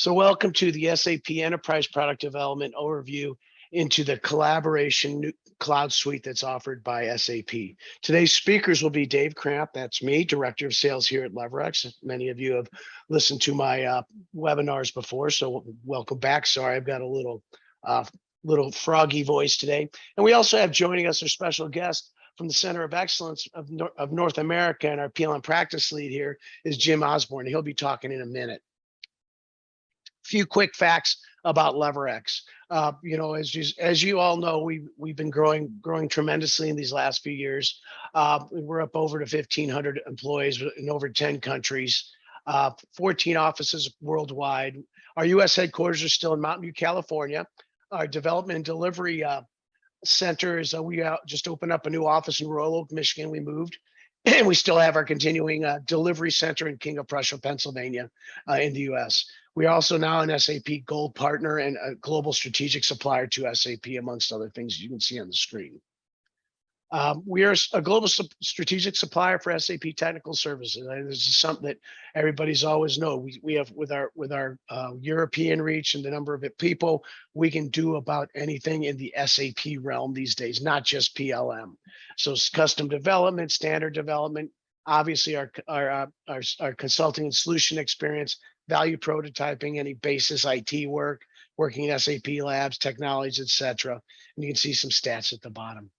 So welcome to the SAP Enterprise Product Development Overview into the collaboration cloud suite that's offered by SAP. Today's speakers will be Dave Cramp, that's me, Director of Sales here at LeverX. Many of you have listened to my webinars before, so welcome back. Sorry, I've got a little froggy voice today. And we also have joining us our special guest from the Center of Excellence of North America, and our PLM practice lead here is Jim Osborne. He'll be talking in a minute. Few quick facts about LeverX. As you all know, we've been growing tremendously in these last few years. We're up over to 1,500 employees in over 10 countries, 14 offices worldwide. Our U.S. headquarters are still in Mountain View, California. Our development and delivery center is we just opened up a new office in Royal Oak, Michigan. We moved. And we still have our continuing delivery center in King of Prussia, Pennsylvania, in the U.S. We are also now an SAP Gold Partner and a global strategic supplier to SAP, amongst other things you can see on the screen. We are a global strategic supplier for SAP technical services. This is something that everybody's always known. We have with our European reach and the number of people, we can do about anything in the SAP realm these days, not just PLM. So it's custom development, standard development, obviously our consulting and solution experience, value prototyping, any basis IT work, working in SAP labs, technologies, etc. And you can see some stats at the bottom.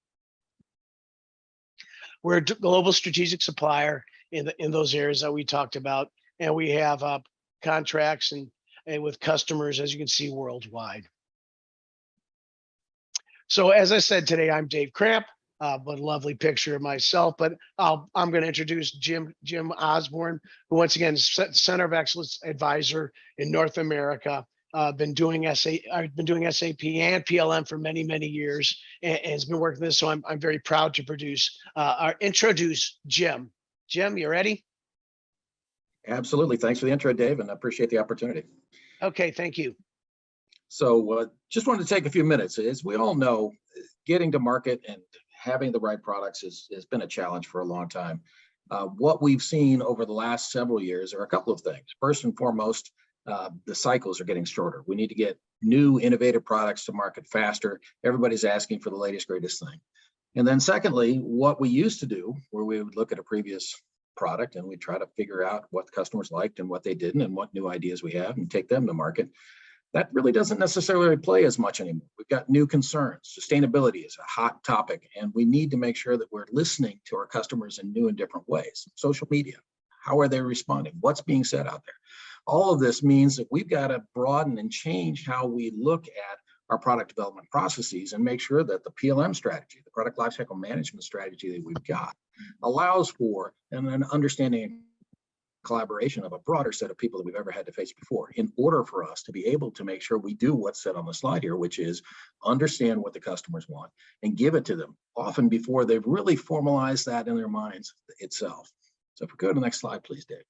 We're a global strategic supplier in those areas that we talked about, and we have contracts and with customers, as you can see, worldwide. So as I said today, I'm Dave Cramp, but a lovely picture of myself. But I'm going to introduce Jim Osborne, who once again is Center of Excellence Advisor in North America. I've been doing SAP and PLM for many years, and has been working this. So I'm very proud to introduce Jim. Jim, you ready? Absolutely. Thanks for the intro, Dave, and I appreciate the opportunity. Okay, thank you. So just wanted to take a few minutes. As we all know, getting to market and having the right products has been a challenge for a long time. What we've seen over the last several years are a couple of things. First and foremost, the cycles are getting shorter. We need to get new innovative products to market faster. Everybody's asking for the latest, greatest thing. And then secondly, what we used to do, where we would look at a previous product and we try to figure out what the customers liked and what they didn't and what new ideas we have and take them to market, that really doesn't necessarily play as much anymore. We've got new concerns. Sustainability is a hot topic, and we need to make sure that we're listening to our customers in new and different ways. Social media, how are they responding? What's being said out there? All of this means that we've got to broaden and change how we look at our product development processes and make sure that the PLM strategy, the product lifecycle management strategy that we've got, allows for an understanding and collaboration of a broader set of people that we've ever had to face before, in order for us to be able to make sure we do what's said on the slide here, which is understand what the customers want and give it to them, often before they've really formalized that in their minds itself. So if we go to the next slide, please, Dave.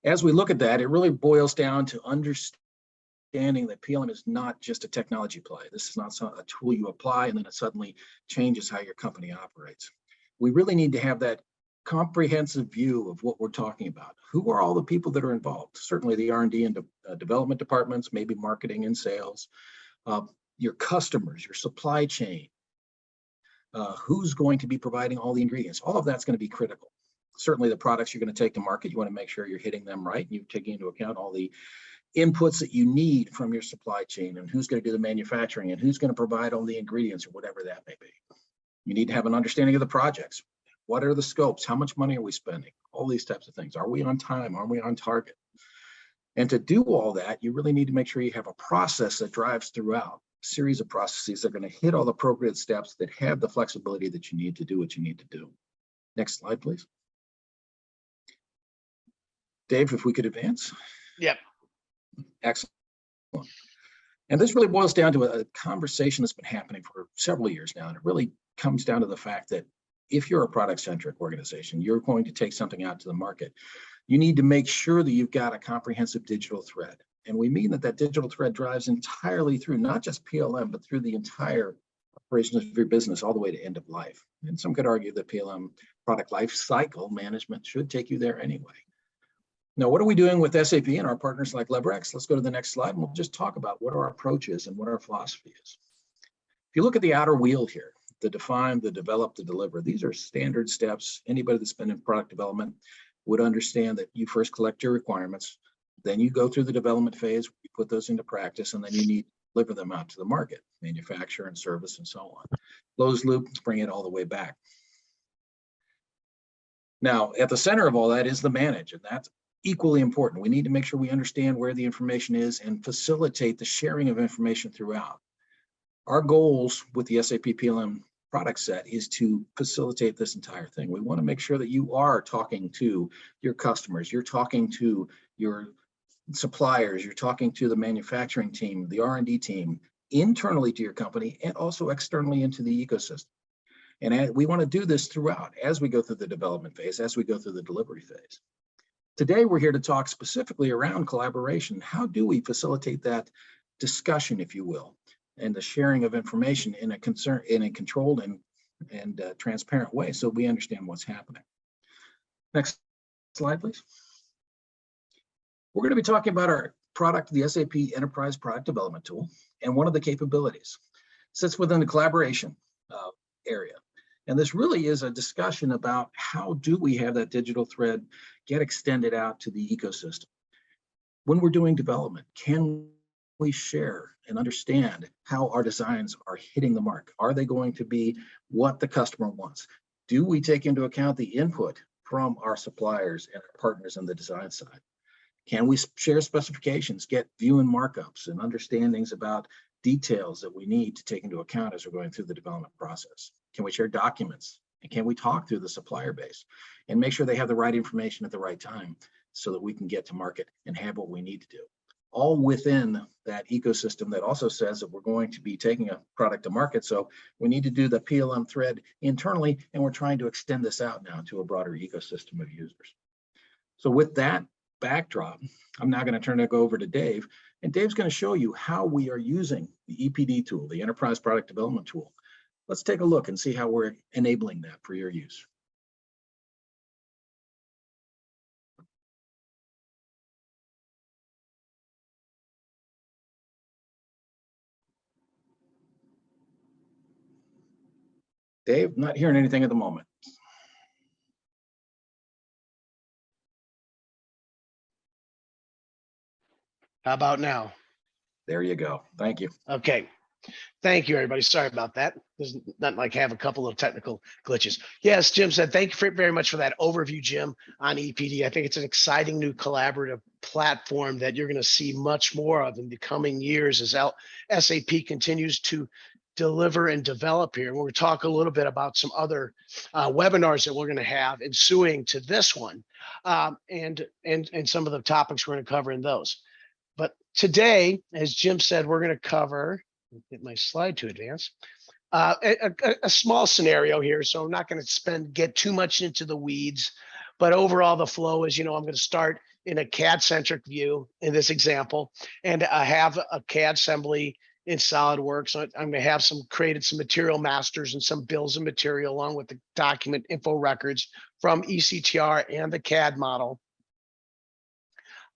As we look at that, it really boils down to understanding that PLM is not just a technology play. This is not a tool you apply and then it suddenly changes how your company operates. We really need to have that comprehensive view of what we're talking about. Who are all the people that are involved? Certainly the R&D and development departments, maybe marketing and sales, your customers, your supply chain, who's going to be providing all the ingredients. All of that's going to be critical. Certainly the products you're going to take to market, you want to make sure you're hitting them right. You're taking into account all the inputs that you need from your supply chain and who's going to do the manufacturing and who's going to provide all the ingredients or whatever that may be. You need to have an understanding of the projects. What are the scopes? How much money are we spending? All these types of things. Are we on time? Are we on target? And to do all that, you really need to make sure you have a process that drives throughout, a series of processes that are going to hit all the appropriate steps that have the flexibility that you need to do what you need to do. Next slide, please. Dave, if we could advance. Yep. Excellent. And this really boils down to a conversation that's been happening for several years now. And it really comes down to the fact that if you're a product-centric organization, you're going to take something out to the market. You need to make sure that you've got a comprehensive digital thread. And we mean that that digital thread drives entirely through not just PLM, but through the entire operations of your business all the way to end of life. And some could argue that PLM product life cycle management should take you there anyway. Now, what are we doing with SAP and our partners like LeverX? Let's go to the next slide and we'll just talk about what our approach is and what our philosophy is. If you look at the outer wheel here, the define, the develop, the deliver, these are standard steps. Anybody that's been in product development would understand that you first collect your requirements, then you go through the development phase, you put those into practice, and then you need to deliver them out to the market, manufacture and service and so on. Closed loop, bring it all the way back. Now, at the center of all that is the manage, and that's equally important. We need to make sure we understand where the information is and facilitate the sharing of information throughout. Our goals with the SAP PLM product set is to facilitate this entire thing. We want to make sure that you are talking to your customers, you're talking to your suppliers, you're talking to the manufacturing team, the R&D team, internally to your company, and also externally into the ecosystem. And we want to do this throughout as we go through the development phase, as we go through the delivery phase. Today, we're here to talk specifically around collaboration. How do we facilitate that discussion, if you will, and the sharing of information in a controlled and transparent way so we understand what's happening? Next slide, please. We're going to be talking about our product, the SAP Enterprise Product Development Tool, and one of the capabilities sits within the collaboration area. And this really is a discussion about how do we have that digital thread get extended out to the ecosystem. When we're doing development, can we share and understand how our designs are hitting the mark? Are they going to be what the customer wants? Do we take into account the input from our suppliers and our partners on the design side? Can we share specifications, get view and markups and understandings about details that we need to take into account as we're going through the development process? Can we share documents? And can we talk through the supplier base and make sure they have the right information at the right time so that we can get to market and have what we need to do? All within that ecosystem that also says that we're going to be taking a product to market. So we need to do the PLM thread internally, and we're trying to extend this out now to a broader ecosystem of users. So with that backdrop, I'm now going to turn it over to Dave, and Dave's going to show you how we are using the EPD tool, the Enterprise Product Development Tool. Let's take a look and see how we're enabling that for your use. Dave, not hearing anything at the moment. How about now? There you go. Thank you. Okay. Thank you, everybody. Sorry about that. There's not like I have a couple of technical glitches. Yes, Jim said, thank you very much for that overview, Jim, on EPD. I think it's an exciting new collaborative platform that you're going to see much more of in the coming years as SAP continues to deliver and develop here. And we're going to talk a little bit about some other webinars that we're going to have ensuing to this one, and some of the topics we're going to cover in those. But today, as Jim said, we're going to cover, get my slide to advance, a small scenario here. So I'm not going to get too much into the weeds, but overall the flow is, I'm going to start in a CAD-centric view in this example, and I have a CAD assembly in SolidWorks. So I'm going to have created some material masters and some bills of material along with the document info records from ECTR and the CAD model.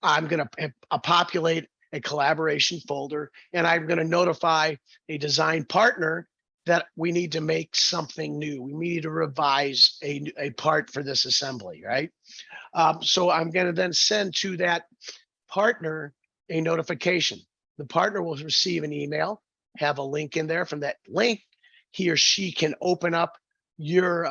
I'm going to populate a collaboration folder, and I'm going to notify a design partner that we need to make something new. We need to revise a part for this assembly, right? So I'm going to then send to that partner a notification. The partner will receive an email, have a link in there. From that link, he or she can open up your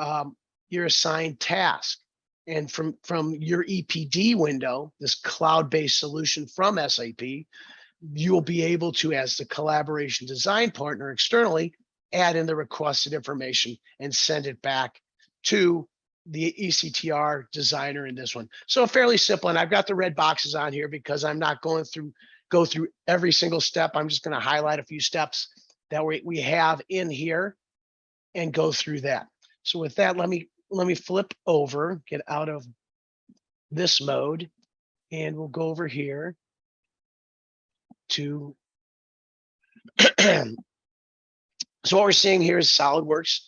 assigned task. And from your EPD window, this cloud-based solution from SAP, you will be able to, as the collaboration design partner externally, add in the requested information and send it back to the ECTR designer in this one. So fairly simple. And I've got the red boxes on here because I'm not going through go through every single step. I'm just going to highlight a few steps that we have in here and go through that. So with that, let me flip over, get out of this mode, and we'll go over here to, so what we're seeing here is SolidWorks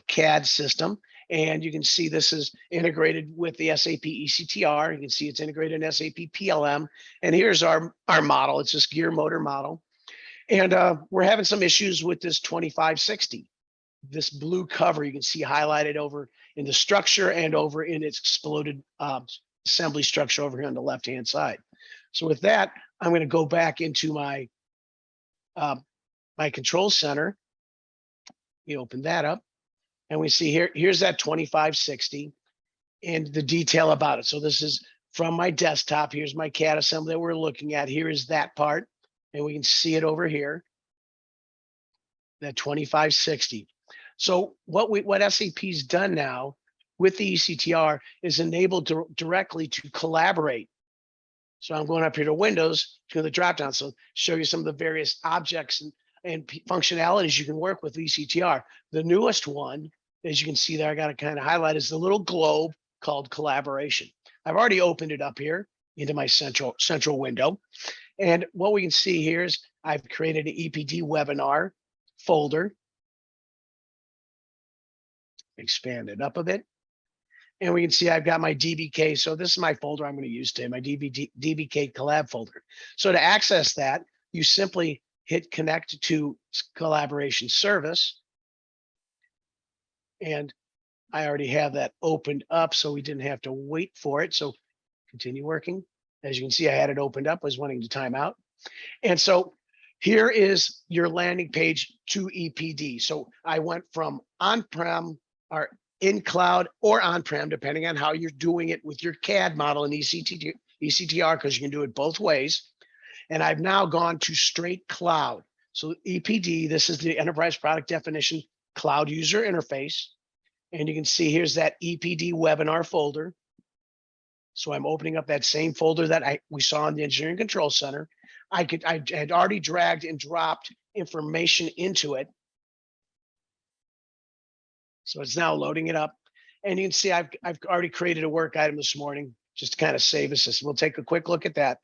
CAD system. And you can see this is integrated with the SAP ECTR. You can see it's integrated in SAP PLM. And here's our model. It's this gear motor model. And we're having some issues with this 2560. This blue cover you can see highlighted over in the structure and over in its exploded assembly structure over here on the left-hand side. So with that, I'm going to go back into my my control center. We open that up and we see here's that 2560 and the detail about it. So this is from my desktop. Here's my CAD assembly that we're looking at. Here is that part, and we can see it over here, that 2560. So what SAP's done now with the ECTR is enabled directly to collaborate. So I'm going up here to Windows, to the drop down, so show you some of the various objects and functionalities you can work with ECTR. The newest one, as you can see there, I got to kind of highlight, is the little globe called collaboration. I've already opened it up here into my central window. And what we can see here is I've created an EPD webinar folder. Expand it up a bit. And we can see I've got my DBK. So this is my folder I'm going to use today, my DBK collab folder. So to access that, you simply hit connect to collaboration service. And I already have that opened up, so we didn't have to wait for it. So continue working. As you can see, I had it opened up, was wanting to time out. And so here is your landing page to EPD. So I went from on-prem or in cloud or on-prem, depending on how you're doing it with your CAD model in ECTR, because you can do it both ways. And I've now gone to straight cloud. So EPD, this is the enterprise product definition cloud user interface. And you can see here's that EPD webinar folder. So I'm opening up that same folder that we saw in the engineering control center. I had already dragged and dropped information into it. So it's now loading it up. And you can see I've already created a work item this morning just to kind of save us this. We'll take a quick look at that.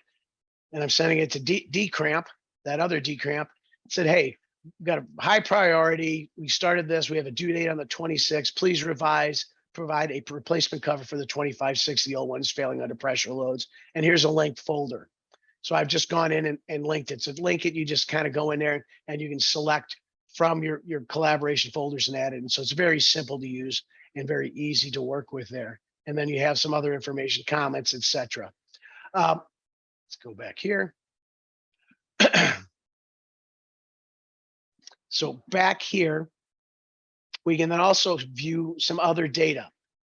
And I'm sending it to DCramp, that other DCramp. Said, hey, we've got a high priority. We started this. We have a due date on the 26th. Please revise, provide a replacement cover for the 2560. The old one's failing under pressure loads. And here's a linked folder. So I've just gone in and linked it. So to link it, you just kind of go in there and you can select from your collaboration folders and add it. And so it's very simple to use and very easy to work with there. And then you have some other information, comments, etc. Let's go back here. So back here, we can then also view some other data.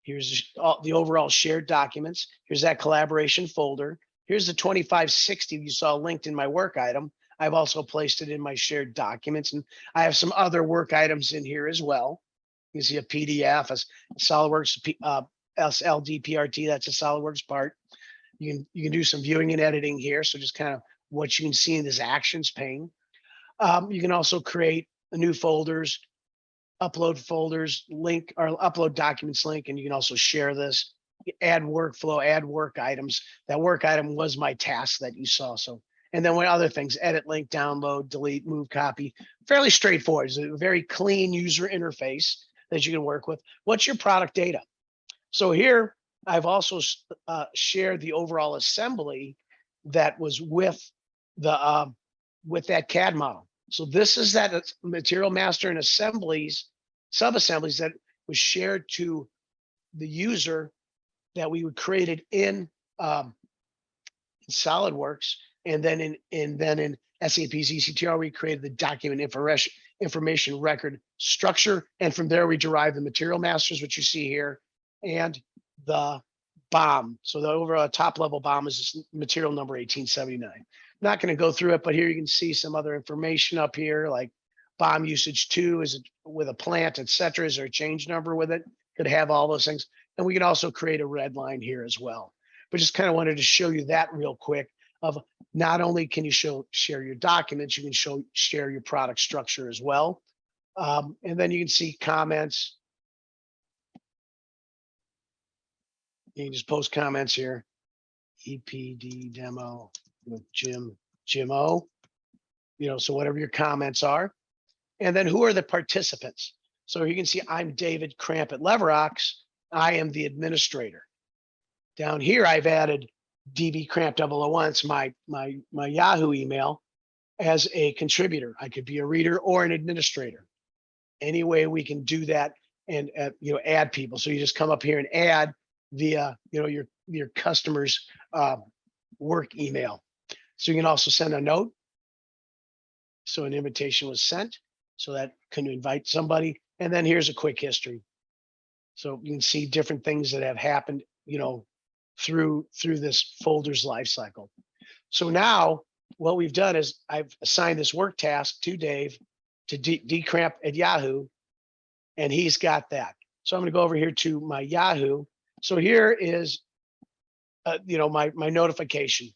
Here's the overall shared documents. Here's that collaboration folder. Here's the 2560 you saw linked in my work item. I've also placed it in my shared documents, and I have some other work items in here as well. You see a PDF, a SolidWorks SLD PRT, that's a SolidWorks part. You can do some viewing and editing here. So just kind of what you can see in this actions pane. You can also create new folders, upload folders, link or upload documents link, and you can also share this, add workflow, add work items. That work item was my task that you saw. So, and then what other things, edit, link, download, delete, move, copy, fairly straightforward. It's a very clean user interface that you can work with. What's your product data? So here, I've also shared the overall assembly that was with that CAD model. So this is that material master and assemblies, sub-assemblies that was shared to the user that we created in SolidWorks, and then in SAP's ECTR, we created the document information record structure, and from there we derive the material masters, which you see here, and the BOM. So the overall top level BOM is this material number 1879. Not going to go through it, but here you can see some other information up here, like BOM usage 2, is it with a plant, etc. Is there a change number with it? Could have all those things. And we can also create a red line here as well. But just kind of wanted to show you that real quick of not only can you share your documents, you can share your product structure as well. And then you can see comments. You can just post comments here. EPD demo with Jim O. So whatever your comments are. And then who are the participants? So you can see I'm David Cramp at LeverX. I am the administrator. Down here, I've added dbcramp001, it's my Yahoo email, as a contributor. I could be a reader or an administrator. Any way we can do that and add people. So you just come up here and add via your customer's work email. So you can also send a note. So an invitation was sent, so that can invite somebody. And then here's a quick history. So you can see different things that have happened, through this folder's life cycle. So now what we've done is I've assigned this work task to Dave to decramp at Yahoo, and he's got that. So I'm going to go over here to my Yahoo. So here is, my notification.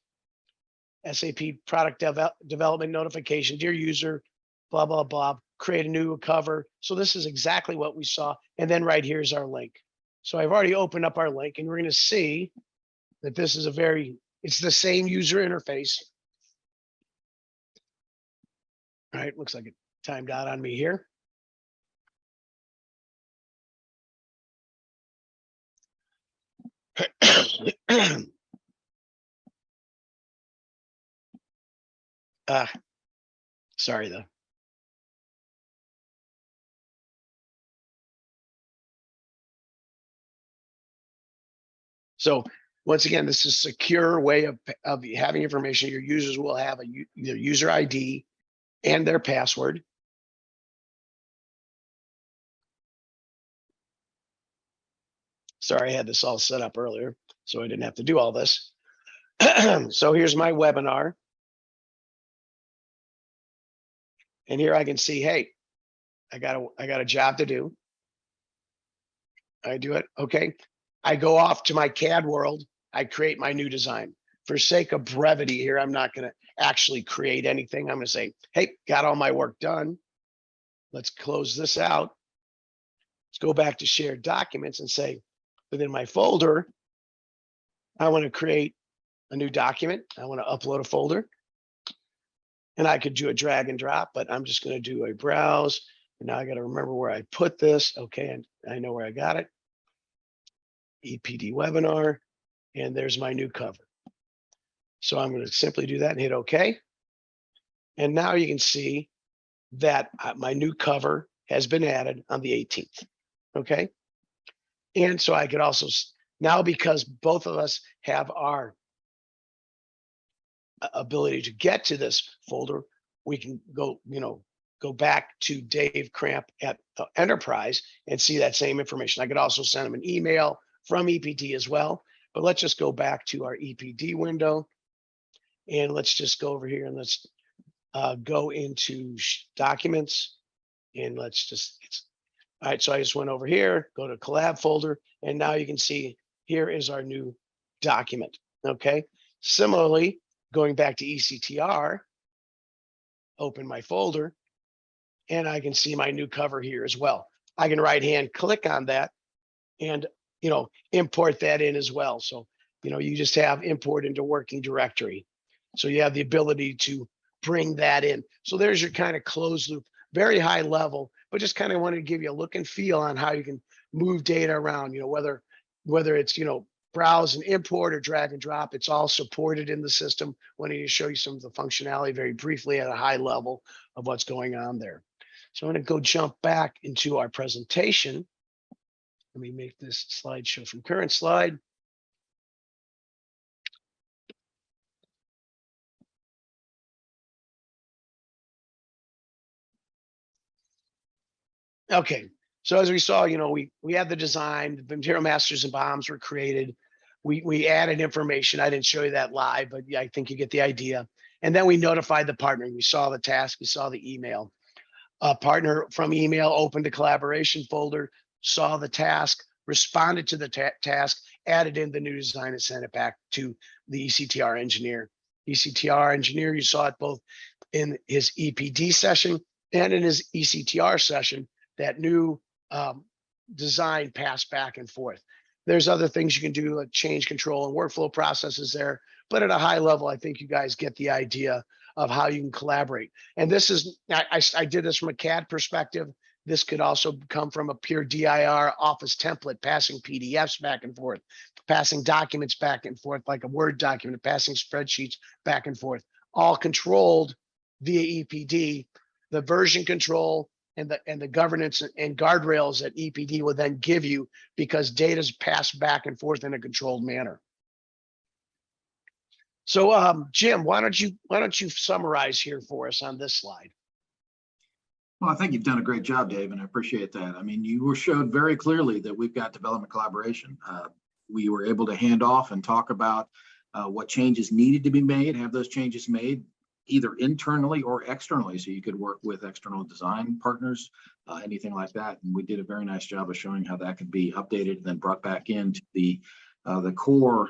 SAP product development notification, dear user, blah, blah, blah, create a new cover. So this is exactly what we saw. And then right here's our link. So I've already opened up our link, and we're going to see that this is it's the same user interface. All right, looks like it timed out on me here. Sorry though. So once again, this is a secure way of having information. Your users will have their user ID and their password. Sorry, I had this all set up earlier, so I didn't have to do all this. So here's my webinar. And here I can see, hey, I got a job to do. I do it. Okay. I go off to my CAD world. I create my new design. For sake of brevity here, I'm not going to actually create anything. I'm going to say, hey, got all my work done. Let's close this out. Let's go back to shared documents and say, within my folder, I want to create a new document. I want to upload a folder. And I could do a drag and drop, but I'm just going to do a browse. And now I got to remember where I put this. Okay, and I know where I got it. EPD webinar, and there's my new cover. So I'm going to simply do that and hit OK. And now you can see that my new cover has been added on the 18th. Okay. And so I could also now, because both of us have our ability to get to this folder, we can go back to Dave Cramp at Enterprise and see that same information. I could also send him an email from EPD as well, but let's just go back to our EPD window, and let's just go over here and let's go into documents, and let's just, all right, so I just went over here, go to collab folder, and now you can see here is our new document. Okay. Similarly, going back to ECTR, open my folder, and I can see my new cover here as well. I can right-hand click on that and, import that in as well. So, you just have import into working directory. So you have the ability to bring that in. So there's your kind of closed loop, very high level, but just kind of wanted to give you a look and feel on how you can move data around, whether it's, browse and import or drag and drop, it's all supported in the system. Wanting to show you some of the functionality very briefly at a high level of what's going on there. So I'm going to go jump back into our presentation. Let me make this slideshow from current slide. Okay, so as we saw, we had the design, the material masters and bombs were created. We added information. I didn't show you that live, but yeah, I think you get the idea. And then we notified the partner. We saw the task, we saw the email. A partner from email opened the collaboration folder, saw the task, responded to the task, added in the new design, and sent it back to the ECTR engineer. ECTR engineer, you saw it both in his EPD session and in his ECTR session. That new design passed back and forth. There's other things you can do, like change control and workflow processes there. But at a high level, I think you guys get the idea of how you can collaborate. And this is, I did this from a CAD perspective. This could also come from a pure DIR Office template, passing PDFs back and forth, passing documents back and forth, like a Word document, passing spreadsheets back and forth, all controlled via EPD. The version control and the governance and guardrails that EPD will then give you, because data is passed back and forth in a controlled manner. So, Jim, why don't you summarize here for us on this slide? Well, I think you've done a great job, Dave, and I appreciate that. I mean, you showed very clearly that we've got development collaboration. We were able to hand off and talk about what changes needed to be made, have those changes made either internally or externally, so you could work with external design partners, anything like that. And we did a very nice job of showing how that could be updated and then brought back into the core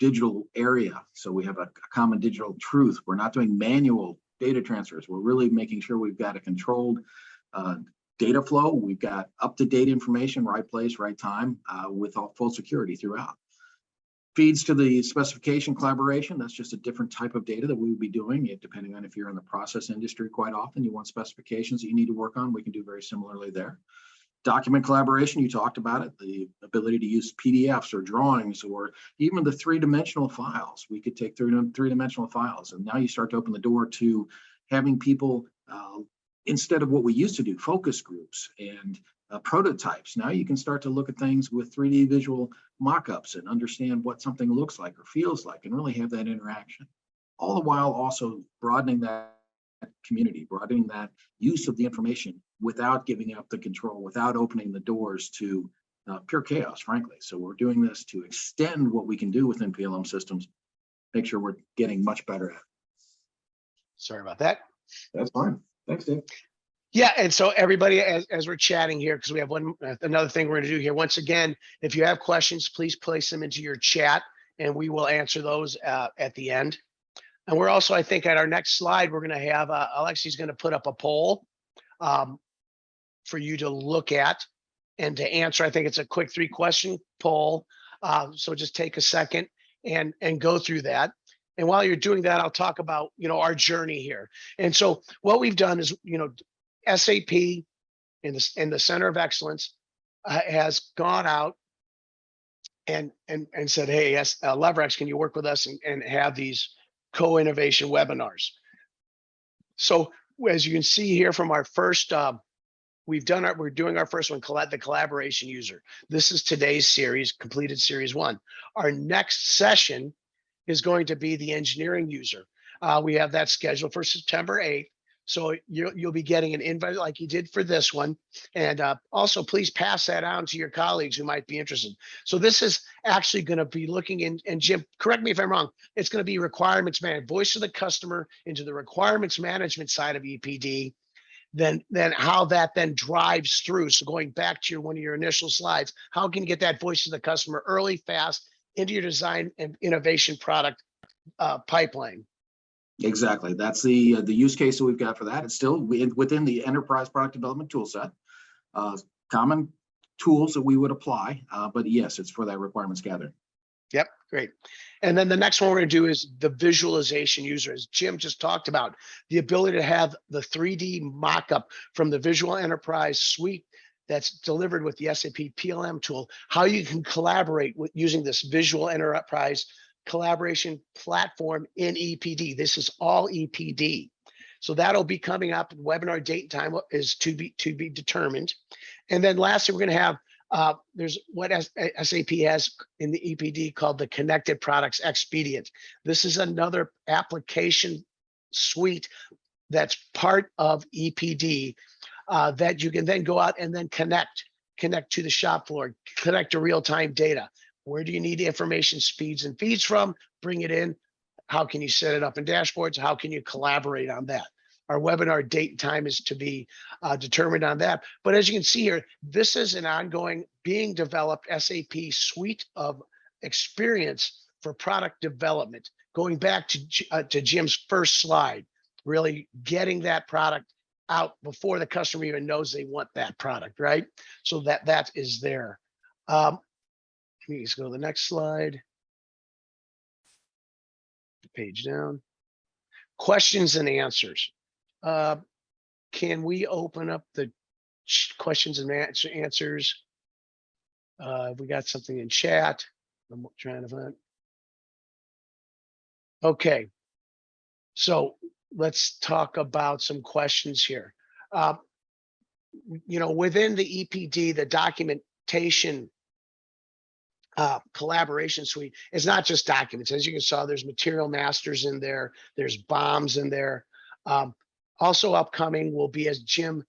digital area. So we have a common digital truth. We're not doing manual data transfers. We're really making sure we've got a controlled data flow. We've got up-to-date information, right place, right time, with all full security throughout. Feeds to the specification collaboration. That's just a different type of data that we would be doing, depending on if you're in the process industry. Quite often you want specifications that you need to work on. We can do very similarly there. Document collaboration, you talked about it, the ability to use PDFs or drawings or even the three-dimensional files. We could take three-dimensional files, and now you start to open the door to having people, instead of what we used to do, focus groups and prototypes. Now you can start to look at things with 3D visual mock-ups and understand what something looks like or feels like and really have that interaction. All the while also broadening that community, broadening that use of the information without giving up the control, without opening the doors to pure chaos, frankly. So we're doing this to extend what we can do within PLM systems, make sure we're getting much better at it. Sorry about that. That's fine. Thanks, Dave. Yeah, and so everybody, as we're chatting here, because we have another thing we're going to do here. Once again, if you have questions, please place them into your chat, and we will answer those at the end. And we're also, I think, at our next slide, we're going to have Alexi's going to put up a poll for you to look at and to answer. I think it's a quick 3-question poll. So just take a second and go through that. And while you're doing that, I'll talk about, our journey here. And so what we've done is, SAP in the Center of Excellence has gone out and said, hey, yes, LeverX, can you work with us and have these co-innovation webinars? So as you can see here from our first, we're doing our first one, the collaboration user. This is today's series, completed series 1. Our next session is going to be the engineering user. We have that scheduled for September 8th. So you'll be getting an invite like you did for this one. And also please pass that on to your colleagues who might be interested. So this is actually going to be looking in, and Jim, correct me if I'm wrong, it's going to be requirements management, voice of the customer into the requirements management side of EPD. Then how that then drives through. So going back to one of your initial slides, how can you get that voice of the customer early, fast into your design and innovation product pipeline? Exactly. That's the use case that we've got for that. It's still within the enterprise product development tool set, common tools that we would apply. But yes, it's for that requirements gathering. Yep, great. And then the next one we're going to do is the visualization user. As Jim just talked about, the ability to have the 3D mock-up from the Visual Enterprise Suite that's delivered with the SAP PLM tool, how you can collaborate with using this Visual Enterprise collaboration platform in EPD. This is all EPD. So that'll be coming up. Webinar date and time is to be determined. And then lastly, we're going to have there's what SAP has in the EPD called the Connected Products Expedient. This is another application suite that's part of EPD that you can then go out and then connect to the shop floor, connect to real-time data. Where do you need information speeds and feeds from? Bring it in. How can you set it up in dashboards? How can you collaborate on that? Our webinar date and time is to be determined on that. But as you can see here, this is an ongoing being developed SAP suite of experience for product development. Going back to Jim's first slide, really getting that product out before the customer even knows they want that product, right? So that is there. Please go to the next slide. Page down. Questions and answers. Can we open up the questions and answers. We got something in chat. I'm trying to find. Okay. So let's talk about some questions here. Within the EPD, the documentation collaboration suite is not just documents. As you saw, there's material masters in there. There's bombs in there. Also upcoming will be, as Jim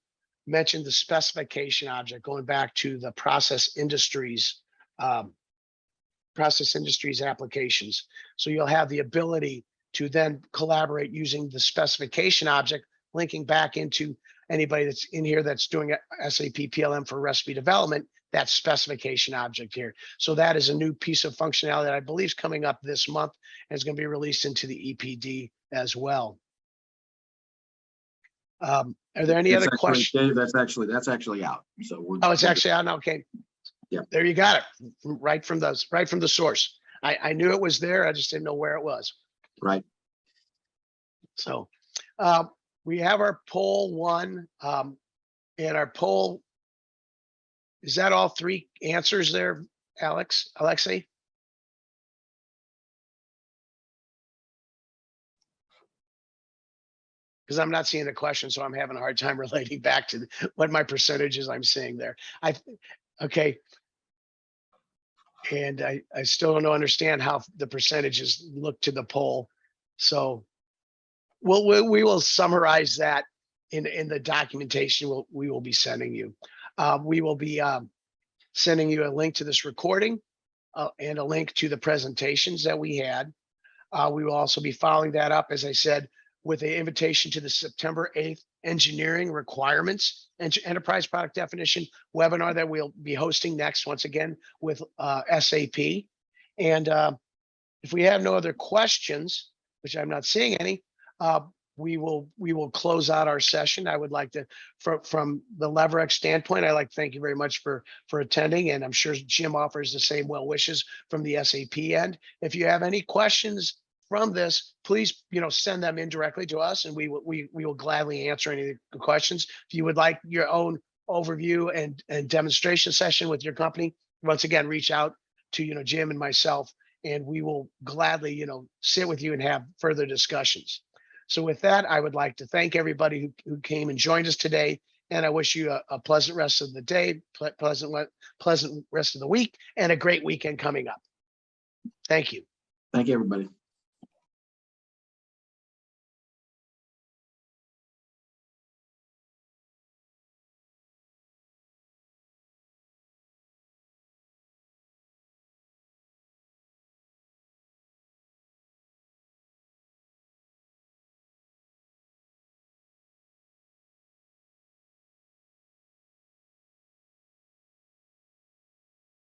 mentioned, the specification object, going back to the process industries applications. So you'll have the ability to then collaborate using the specification object, linking back into anybody that's in here that's doing SAP PLM for recipe development, that specification object here. So that is a new piece of functionality that I believe is coming up this month and is going to be released into the EPD as well. Are there any other questions? Dave, that's actually out. So Oh, it's actually out. Okay. Yeah. There you got it. Right from the source. I knew it was there. I just didn't know where it was. Right. So we have our poll one, and our poll, is that all three answers there, Alexei? Because I'm not seeing the question, so I'm having a hard time relating back to what my percentages I'm seeing there. Okay. And I still don't understand how the percentages look to the poll. So we will summarize that in the documentation we will be sending you. We will be sending you a link to this recording and a link to the presentations that we had. We will also be following that up, as I said, with an invitation to the September 8th engineering requirements and enterprise product definition webinar that we'll be hosting next, once again, with SAP. And if we have no other questions, which I'm not seeing any, we will close out our session. I would like to, from the LeverX standpoint, I'd like to thank you very much for attending, and I'm sure Jim offers the same well wishes from the SAP end. If you have any questions from this, please send them in directly to us, and we will gladly answer any of the questions. If you would like your own overview and demonstration session with your company, once again, reach out to Jim and myself, and we will gladly sit with you and have further discussions. So with that, I would like to thank everybody who came and joined us today, and I wish you a pleasant rest of the day, pleasant rest of the week, and a great weekend coming up. Thank you. Thank you, everybody.